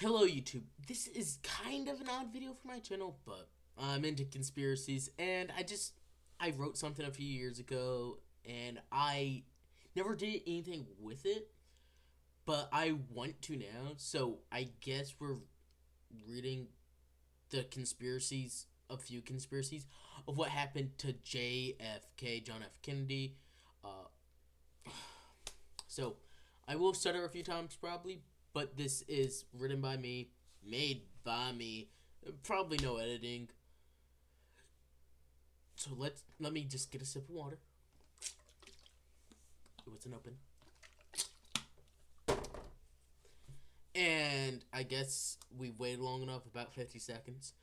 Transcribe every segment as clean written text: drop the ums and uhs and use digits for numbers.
Hello YouTube. This is kind of an odd video for my channel, but I'm into conspiracies and I wrote something a few years ago and I never did anything with it, but I want to now. So I guess we're reading the conspiracies, a few conspiracies of what happened to JFK, John F. Kennedy. Uh, so I will stutter a few times probably, but this is written by me, made by me, probably no editing. So let me just get a sip of water. It wasn't open. And I guess we waited long enough, about 50 seconds.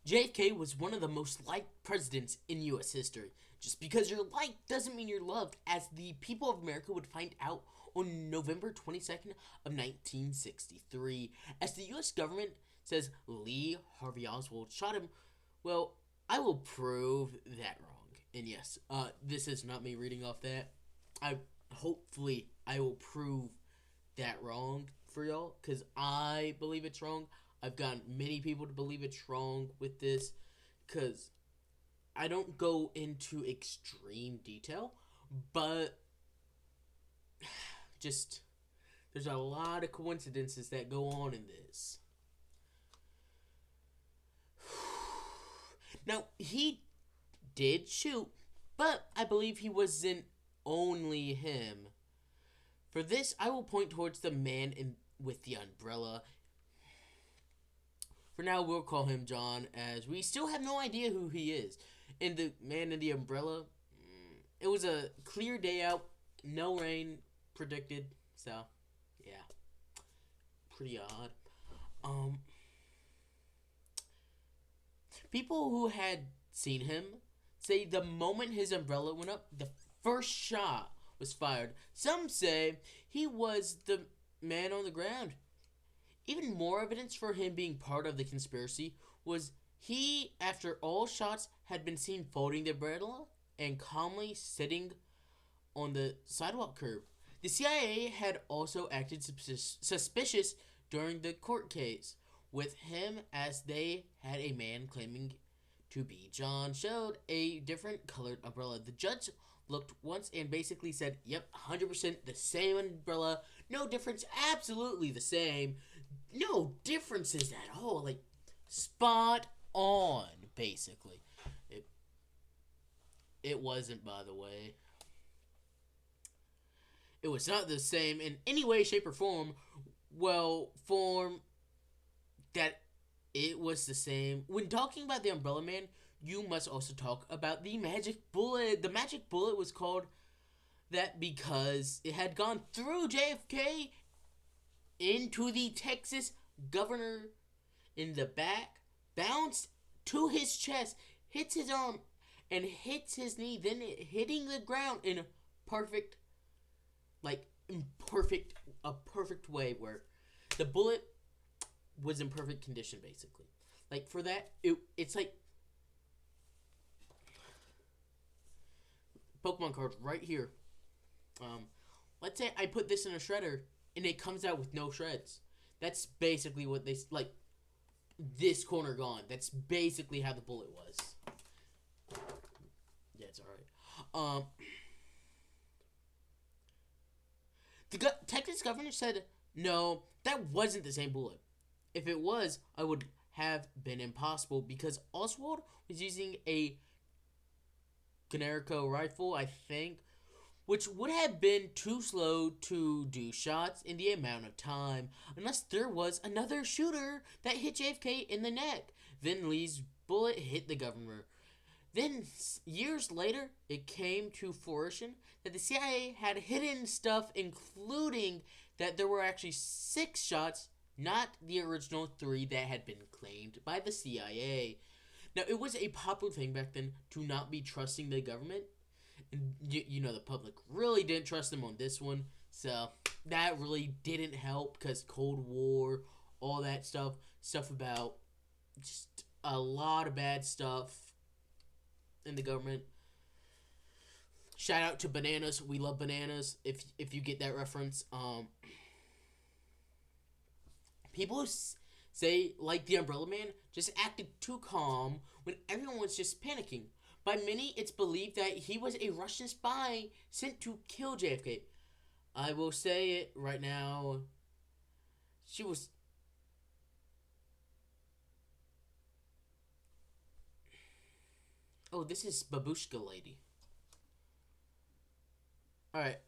JFK was one of the most liked presidents in U.S. history. Just because you're liked doesn't mean you're loved, as the people of America would find out on November 22nd of 1963. As the U.S. government says Lee Harvey Oswald shot him, well, I will prove that wrong. And yes, this is not me reading off that. Hopefully I will prove that wrong for y'all, because I believe it's wrong. I've gotten many people to believe it's wrong with this, because I don't go into extreme detail, but just there's a lot of coincidences that go on in this. Now, he did shoot, but I believe he wasn't only him. For this, I will point towards the man with the umbrella. For now, we'll call him John, as we still have no idea who he is. And the man in the umbrella, it was a clear day out, no rain predicted, so yeah, pretty odd. People who had seen him say the moment his umbrella went up, the first shot was fired. Some say he was the man on the ground. Even more evidence for him being part of the conspiracy was he, after all shots, had been seen folding the umbrella and calmly sitting on the sidewalk curb. The CIA had also acted suspicious during the court case with him, as they had a man claiming to be John showed a different colored umbrella. The judge looked once and basically said, yep, 100% the same umbrella, no difference, absolutely the same, no differences at all, like spot on, basically. It wasn't, by the way. It was not the same in any way, shape, or form. Well, form that it was the same. When talking about the Umbrella Man, you must also talk about the magic bullet. The magic bullet was called that because it had gone through JFK into the Texas governor in the back, bounced to his chest, hits his arm, and hits his knee, then hitting the ground in a perfect way where the bullet was in perfect condition, basically. Like, for that, it's like Pokemon cards right here. Let's say I put this in a shredder and it comes out with no shreds. That's basically what they like. This corner gone. That's basically how the bullet was. Yeah, it's alright. The Texas governor said, no, that wasn't the same bullet. If it was, I would have been impossible, because Oswald was using a Generico rifle, I think, which would have been too slow to do shots in the amount of time, unless there was another shooter that hit JFK in the neck. Then Lee's bullet hit the governor. Then, years later, it came to fruition that the CIA had hidden stuff, including that there were actually 6 shots, not the original 3 that had been claimed by the CIA. Now, it was a popular thing back then to not be trusting the government. And you know, the public really didn't trust them on this one. So, that really didn't help, because Cold War, all that stuff about just a lot of bad stuff in the government. Shout out to bananas. We love bananas. If you get that reference. People say, like the Umbrella Man, just acted too calm when everyone was just panicking. By many, it's believed that he was a Russian spy sent to kill JFK. I will say it right now. She was. Oh, this is Babushka Lady. Alright.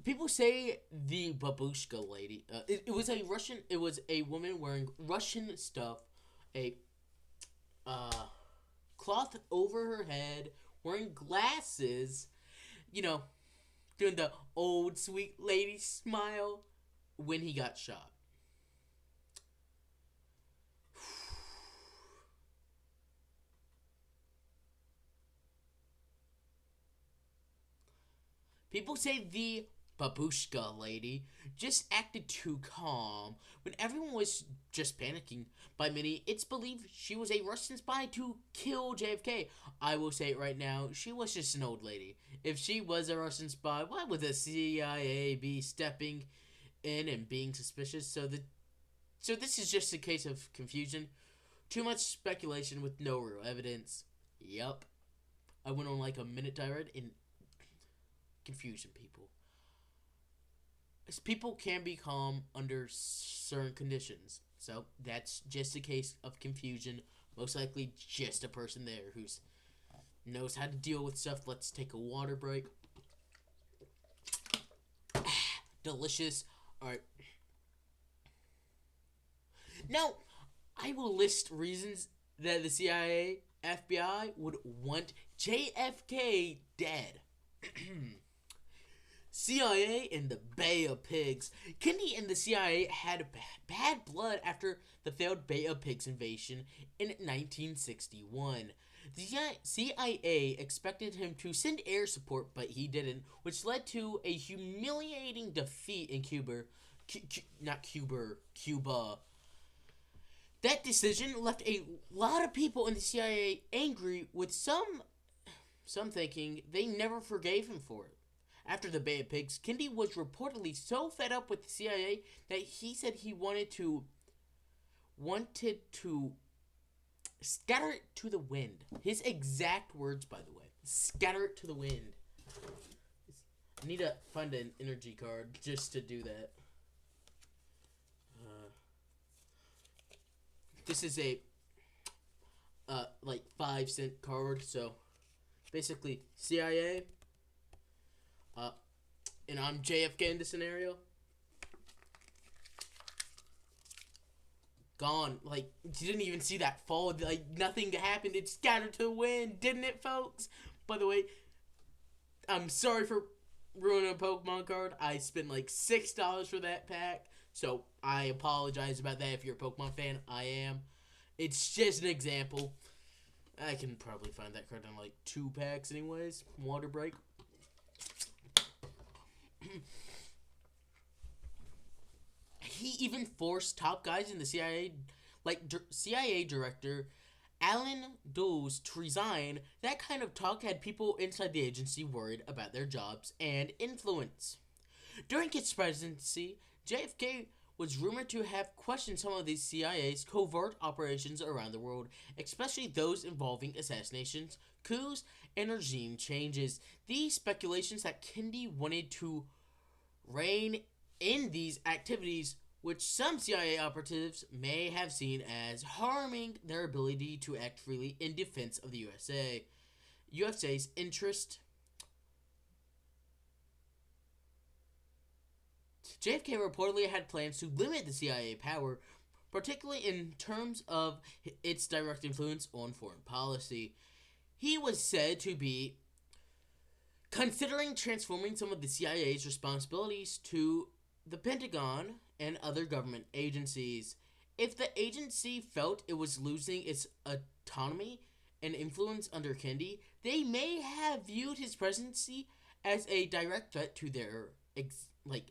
People say the Babushka Lady. It was a Russian. It was a woman wearing Russian stuff. A uh, cloth over her head. Wearing glasses. You know, doing the old sweet lady smile when he got shot. People say the babushka lady just acted too calm when everyone was just panicking. By many, it's believed she was a Russian spy to kill JFK. I will say it right now, she was just an old lady. If she was a Russian spy, why would the CIA be stepping in and being suspicious? So this is just a case of confusion. Too much speculation with no real evidence. Yup. I went on like a minute tirade in confusion, people. As people can be calm under certain conditions. So that's just a case of confusion. Most likely just a person there who knows how to deal with stuff. Let's take a water break. Delicious. Alright. Now, I will list reasons that the CIA, FBI would want JFK dead. CIA and the Bay of Pigs. Kennedy and the CIA had bad blood after the failed Bay of Pigs invasion in 1961. The CIA expected him to send air support, but he didn't, which led to a humiliating defeat in Cuba. Cuba. That decision left a lot of people in the CIA angry, with some thinking they never forgave him for it. After the Bay of Pigs, Kennedy was reportedly so fed up with the CIA that he said he wanted to scatter it to the wind. His exact words, by the way. Scatter it to the wind. I need to find an energy card just to do that. This is a like 5-cent card, so basically CIA. And I'm JFK in this scenario. Gone. Like, you didn't even see that fall. Like, nothing happened. It scattered to the wind, didn't it, folks? By the way, I'm sorry for ruining a Pokemon card. I spent like $6 for that pack. So, I apologize about that if you're a Pokemon fan. I am. It's just an example. I can probably find that card in like 2 packs anyways. Water break. He even forced top guys in the CIA, like CIA director Alan Dulles, to resign. That kind of talk had people inside the agency worried about their jobs and influence. During his presidency, JFK was rumored to have questioned some of the CIA's covert operations around the world, especially those involving assassinations, coups, and regime changes. These speculations that Kennedy wanted to rein in these activities, which some CIA operatives may have seen as harming their ability to act freely in defense of the USA's interest. JFK reportedly had plans to limit the CIA power, particularly in terms of its direct influence on foreign policy. He was said to be considering transforming some of the CIA's responsibilities to the Pentagon and other government agencies. If the agency felt it was losing its autonomy and influence under Kennedy, they may have viewed his presidency as a direct threat to their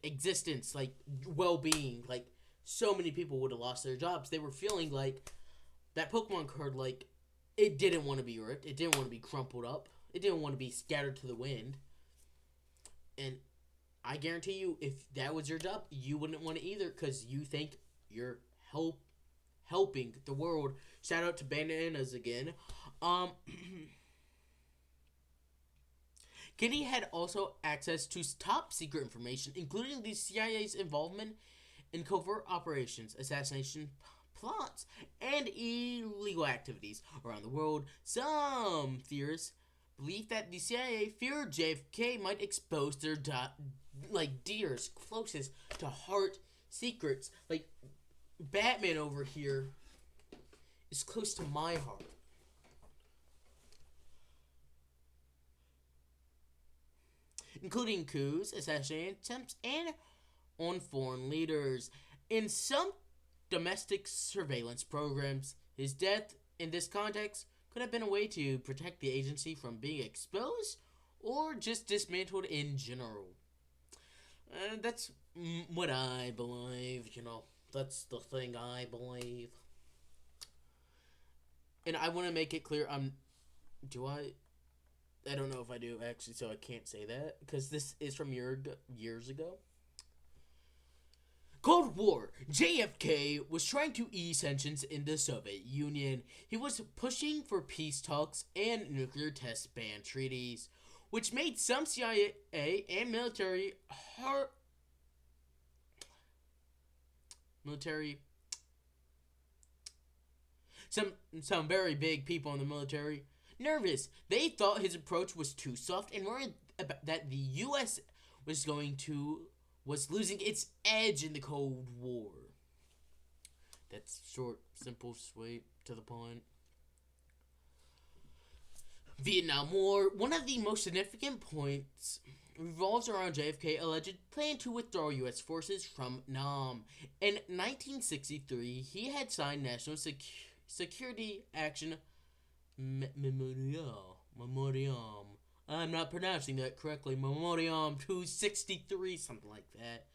existence, like well-being. Like, so many people would have lost their jobs. They were feeling like that Pokemon card, like, it didn't want to be ripped. It didn't want to be crumpled up. It didn't want to be scattered to the wind. And I guarantee you, if that was your job, you wouldn't want it either, because you think you're help helping the world. Shout out to Bananas again. Um, Kennedy had also access to top secret information, including the CIA's involvement in covert operations, assassination plots, and illegal activities around the world. Some theorists believe that the CIA feared JFK might expose their dearest, closest to heart secrets. Like Batman over here is close to my heart. Including coups, assassination attempts, and on foreign leaders. In some domestic surveillance programs, his death in this context could have been a way to protect the agency from being exposed or just dismantled in general. That's what I believe, That's the thing I believe. And I want to make it clear, do I don't know if I do, actually, so I can't say that, because this is from years ago. Cold War. JFK was trying to ease tensions in the Soviet Union. He was pushing for peace talks and nuclear test ban treaties, which made some CIA and some very big people in the military nervous. They thought his approach was too soft and worried that the U.S. was losing its edge in the Cold War. That's short, simple, sweet, to the point. Vietnam War. One of the most significant points revolves around JFK's alleged plan to withdraw U.S. forces from Nam. In 1963, he had signed National Security Action Memoriam. I'm not pronouncing that correctly. Memoriam 263, something like that.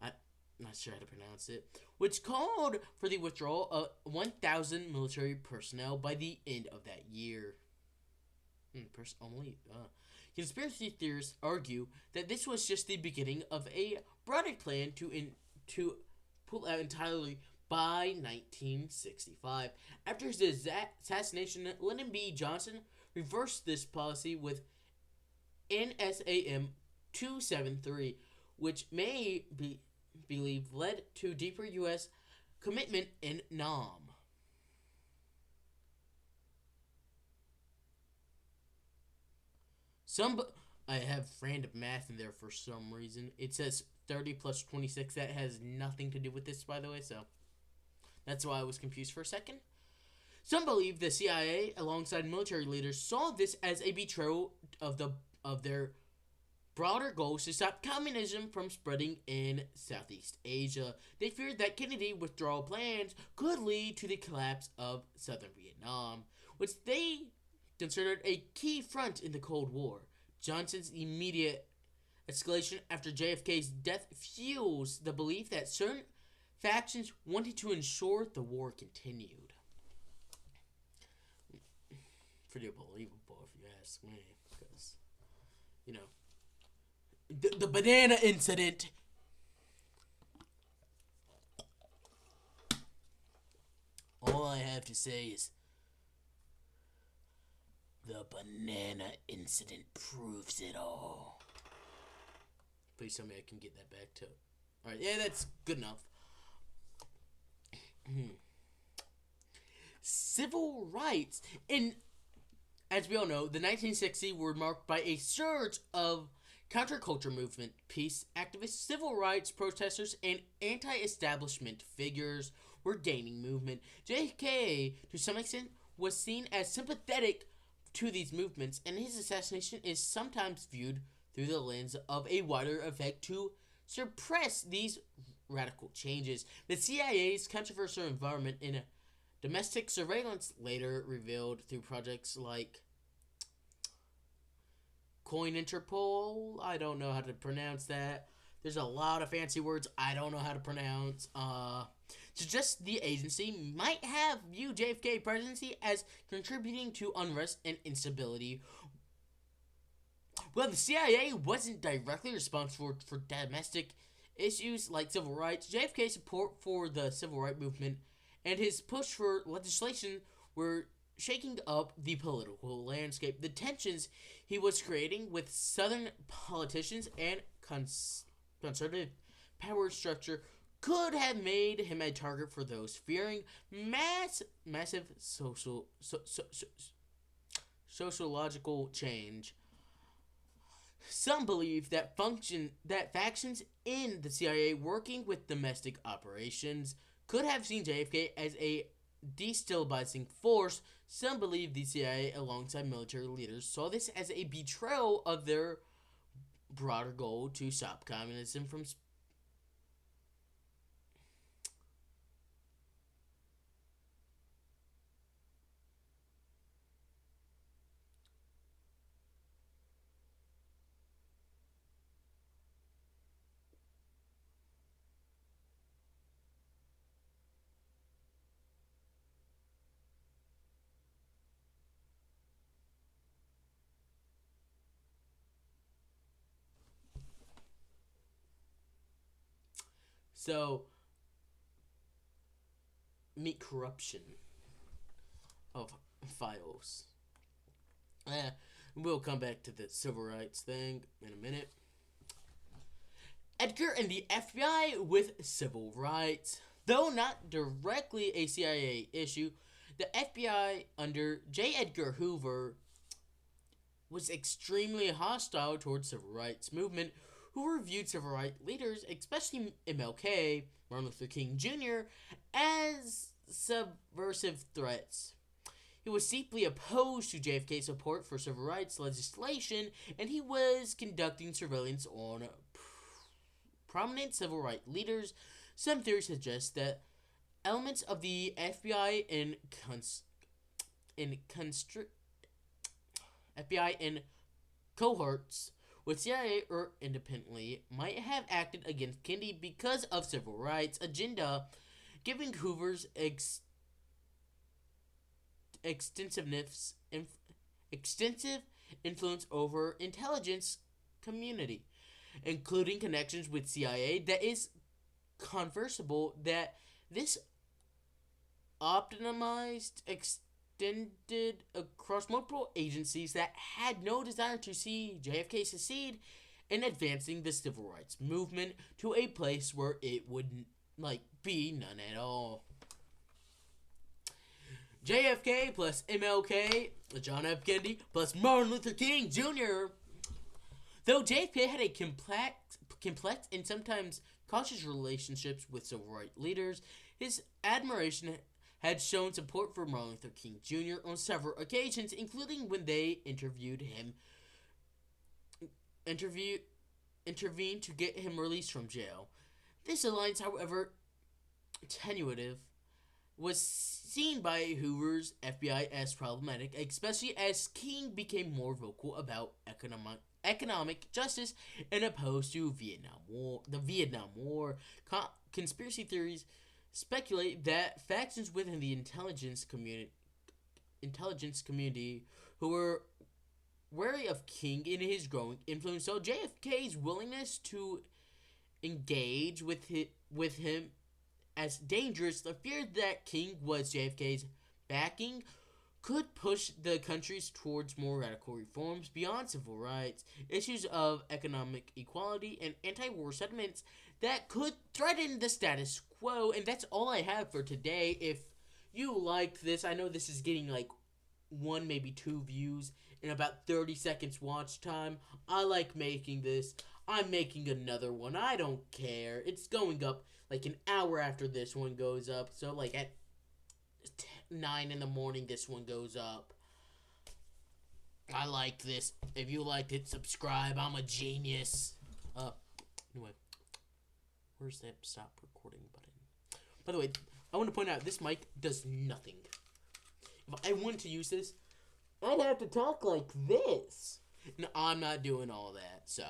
I'm not sure how to pronounce it. Which called for the withdrawal of 1,000 military personnel by the end of that year. Conspiracy theorists argue that this was just the beginning of a broader plan to pull out entirely by 1965. After his assassination, Lyndon B. Johnson reversed this policy with NSAM 273, which may be believed led to deeper U.S. commitment in Nam. I have random math in there for some reason. It says 30 plus 26. That has nothing to do with this, by the way, so that's why I was confused for a second. Some believe the CIA, alongside military leaders, saw this as a betrayal of their broader goals to stop communism from spreading in Southeast Asia. They feared that Kennedy's withdrawal plans could lead to the collapse of southern Vietnam, which they considered a key front in the Cold War. Johnson's immediate escalation after JFK's death fuels the belief that certain factions wanted to ensure the war continued. Pretty believable, if you ask me, because, the banana incident. All I have to say is the banana incident proves it all. Please tell me I can get that back to. Alright, yeah, that's good enough. Civil rights. As we all know, the 1960s were marked by a surge of counterculture movement, peace activists, civil rights protesters, and anti-establishment figures were gaining movement. JFK, to some extent, was seen as sympathetic to these movements, and his assassination is sometimes viewed through the lens of a wider effect to suppress these radical changes. The CIA's controversial involvement in domestic surveillance later revealed through projects like Coin Interpol. I don't know how to pronounce that. There's a lot of fancy words I don't know how to pronounce. Suggests the agency might have viewed JFK presidency as contributing to unrest and instability. Well, the CIA wasn't directly responsible for domestic issues like civil rights, JFK's support for the civil rights movement, and his push for legislation were shaking up the political landscape. The tensions he was creating with Southern politicians and conservative power structure could have made him a target for those fearing massive sociological change. Some believe that factions in the CIA working with domestic operations could have seen JFK as a destabilizing force. Some believe the CIA, alongside military leaders, saw this as a betrayal of their broader goal to stop communism from. So, meet corruption of files. Eh, we'll come back to the civil rights thing in a minute. Edgar and the FBI with civil rights. Though not directly a CIA issue, the FBI under J. Edgar Hoover was extremely hostile towards civil rights movement, who viewed civil rights leaders, especially MLK, Martin Luther King Jr., as subversive threats. He was deeply opposed to JFK's support for civil rights legislation, and he was conducting surveillance on prominent civil rights leaders. Some theories suggest that elements of the FBI FBI and cohorts with CIA or independently might have acted against Kennedy because of civil rights agenda, giving Hoover's extensive influence over intelligence community, including connections with CIA. That is conversable that this optimized extended across multiple agencies that had no desire to see JFK succeed in advancing the civil rights movement to a place where it would be none at all. JFK plus MLK, John F. Kennedy plus Martin Luther King Jr. Though JFK had a complex and sometimes cautious relationships with civil rights leaders, his admiration had shown support for Martin Luther King Jr. on several occasions, including when they intervened to get him released from jail. This alliance, however tenuous, was seen by Hoover's FBI as problematic, especially as King became more vocal about economic justice and opposed to the Vietnam War. Conspiracy theories speculate that factions within the intelligence community who were wary of King and his growing influence saw JFK's willingness to engage with him as dangerous. The fear that King was JFK's backing could push the countries towards more radical reforms beyond civil rights, issues of economic equality, and anti-war sentiments that could threaten the status quo. And that's all I have for today. If you liked this, I know this is getting like 1, maybe 2 views in about 30 seconds watch time. I like making this. I'm making another one. I don't care. It's going up like an hour after this one goes up. So like at 9 in the morning this one goes up. I like this. If you liked it, subscribe. I'm a genius. Anyway. Where's that stop recording button? By the way, I want to point out this mic does nothing. If I want to use this, I'd have to talk like this. No, I'm not doing all that, so